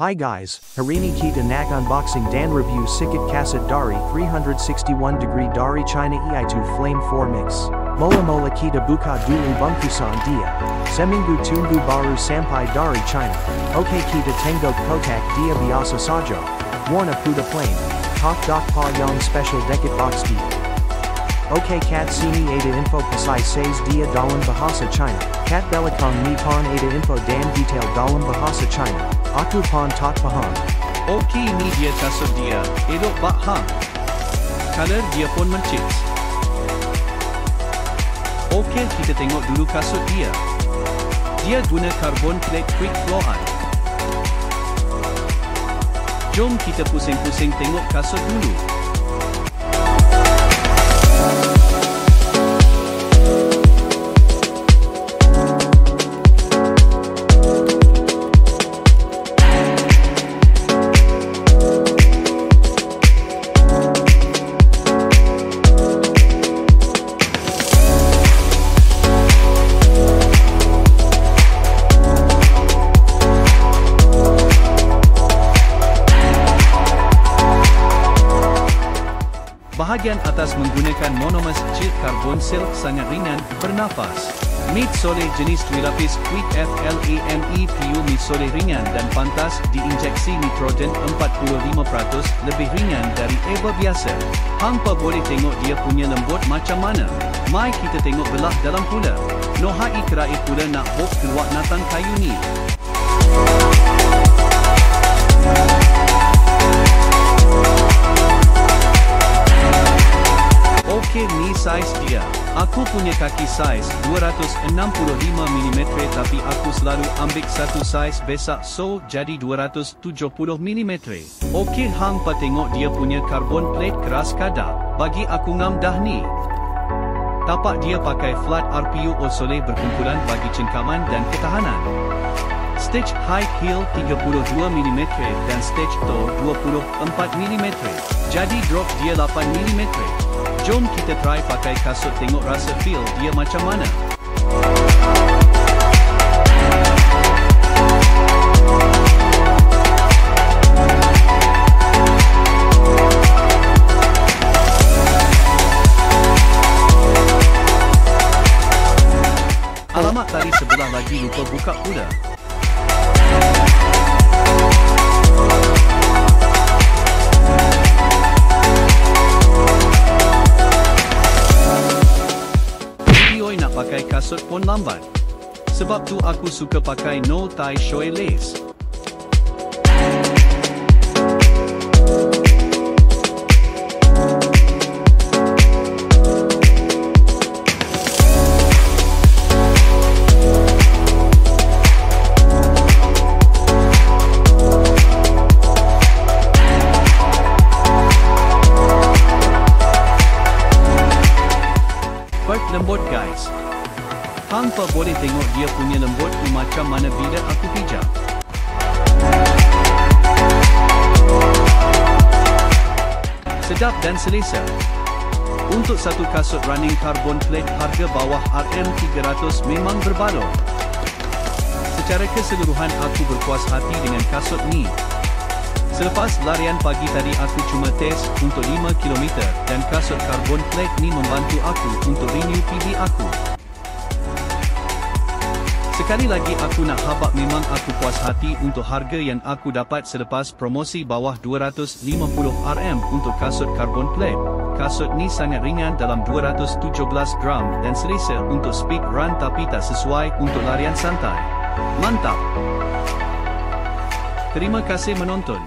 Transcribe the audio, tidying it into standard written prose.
Hi guys, Harini kita nak unboxing dan review sikit kaset dari 361 degree dari China EI2 Flame 4 Mix. Mula-mula kita buka dulu bungkusan dia. Seminggu tunggu baru sampai dari China. Okay kita tengok kotak dia biasa saja. Warna putih plain. Tak pa yang special deket box dia. Okay kat sini ada info pasai says dia dalam bahasa China. Kat belakang ni pon ada info dan detail dalam bahasa China. Aku pon tak paham. Okay ni dia kasut dia, elok bak hang. Color dia pun mercits. Okay kita tengok dulu kasut dia. Dia guna carbon plate quick flow art. Jom kita pusing-pusing tengok kasut dulu. Bahagian atas menggunakan monomer sheet karbon silk sangat ringan, bernafas. Midsole jenis dui-lapis Quick FLAME PU midsole ringan dan pantas diinjeksi nitrogen 45% lebih ringan dari eber biasa. Hangpa boleh tengok dia punya lembut macam mana. Mai kita tengok belah dalam pula. Nohai kerai pula nak bok keluar natang kayu ni. Okay ni size dia. Aku punya kaki size 265mm tapi aku selalu ambil satu size besar so jadi 270mm. Okay hang pa tengok dia punya carbon plate keras kadar. Bagi aku ngam dah ni. Tapak dia pakai flat RPU Osole berkumpulan bagi cengkaman dan ketahanan. Stitch height heel 32mm dan stitch toe 24mm. Jadi drop dia 8mm. Jom kita try pakai kasut tengok rasa feel dia macam mana. Alamat tali sebelah lagi lupa buka pula. Nak pakai kasut pun lambat. Sebab tu aku suka pakai no tie shoe lace. Lembut guys. Hang pa boleh tengok dia punya lembut tu macam mana bila aku pijak. Sedap dan selesa. Untuk satu kasut running carbon plate harga bawah RM300 memang berbaloi. Secara keseluruhan aku berpuas hati dengan kasut ni. Selepas larian pagi tadi aku cuma test untuk 5 km dan kasut carbon plate ni membantu aku untuk renew PB aku. Sekali lagi aku nak habak memang aku puas hati untuk harga yang aku dapat selepas promosi bawah 250 Rm untuk kasut carbon plate. Kasut ni sangat ringan dalam 217 gram dan selesa untuk speed run tapi tak sesuai untuk larian santai. Mantap! Terima kasih menonton.